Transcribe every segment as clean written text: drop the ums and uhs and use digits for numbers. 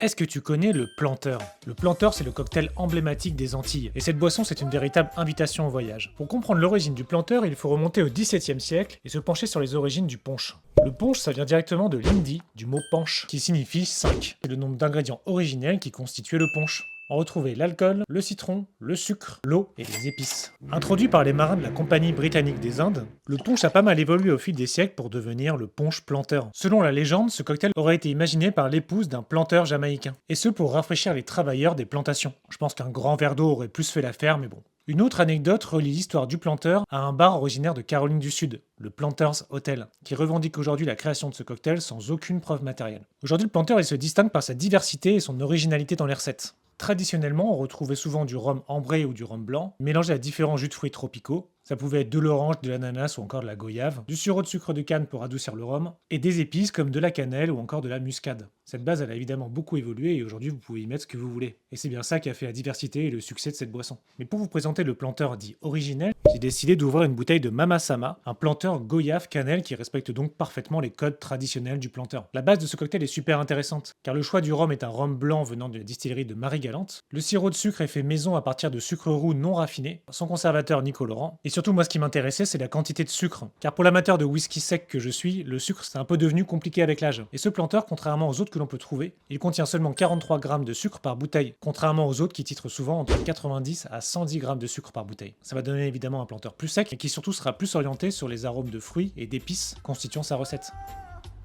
Est-ce que tu connais le planteur? Le planteur, c'est le cocktail emblématique des Antilles, et cette boisson, c'est une véritable invitation au voyage. Pour comprendre l'origine du planteur, il faut remonter au XVIIe siècle et se pencher sur les origines du punch. Le punch, ça vient directement de l'hindi, du mot panche, qui signifie 5. C'est le nombre d'ingrédients originels qui constituaient le punch. On retrouvait l'alcool, le citron, le sucre, l'eau et les épices. Introduit par les marins de la Compagnie britannique des Indes, le punch a pas mal évolué au fil des siècles pour devenir le punch planteur. Selon la légende, ce cocktail aurait été imaginé par l'épouse d'un planteur jamaïcain, et ce pour rafraîchir les travailleurs des plantations. Je pense qu'un grand verre d'eau aurait plus fait l'affaire, mais bon. Une autre anecdote relie l'histoire du planteur à un bar originaire de Caroline du Sud, le Planters Hotel, qui revendique aujourd'hui la création de ce cocktail sans aucune preuve matérielle. Aujourd'hui, le planteur il se distingue par sa diversité et son originalité dans les recettes. Traditionnellement, on retrouvait souvent du rhum ambré ou du rhum blanc, mélangé à différents jus de fruits tropicaux. Ça pouvait être de l'orange, de l'ananas ou encore de la goyave, du sirop de sucre de canne pour adoucir le rhum, et des épices comme de la cannelle ou encore de la muscade. Cette base, elle a évidemment beaucoup évolué et aujourd'hui vous pouvez y mettre ce que vous voulez. Et c'est bien ça qui a fait la diversité et le succès de cette boisson. Mais pour vous présenter le planteur dit originel, j'ai décidé d'ouvrir une bouteille de Mama Sama, un planteur goyave cannelle qui respecte donc parfaitement les codes traditionnels du planteur. La base de ce cocktail est super intéressante, car le choix du rhum est un rhum blanc venant de la distillerie de Marie-Galante. Le sirop de sucre est fait maison à partir de sucre roux non raffiné, sans conservateur ni colorant. Et surtout, moi, ce qui m'intéressait, c'est la quantité de sucre. Car pour l'amateur de whisky sec que je suis, le sucre, c'est un peu devenu compliqué avec l'âge. Et ce planteur, contrairement aux autres que l'on peut trouver, il contient seulement 43 grammes de sucre par bouteille, contrairement aux autres qui titrent souvent entre 90 à 110 grammes de sucre par bouteille. Ça va donner évidemment un planteur plus sec, et qui surtout sera plus orienté sur les arômes de fruits et d'épices constituant sa recette.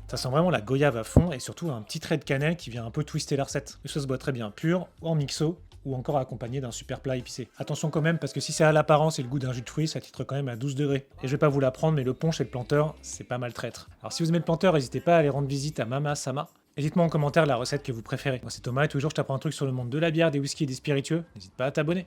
Ça sent vraiment la goyave à fond et surtout un petit trait de cannelle qui vient un peu twister la recette. Et ça se boit très bien pur, ou en mixo, ou encore accompagné d'un super plat épicé. Attention quand même, parce que si ça a l'apparence et le goût d'un jus de fruits, ça titre quand même à 12 degrés. Et je vais pas vous l'apprendre, mais le punch et le planteur, c'est pas mal traître. Alors si vous aimez le planteur, n'hésitez pas à aller rendre visite à Mama Sama. Et dites-moi en commentaire la recette que vous préférez. Moi c'est Thomas et toujours je t'apprends un truc sur le monde de la bière, des whisky et des spiritueux. N'hésite pas à t'abonner.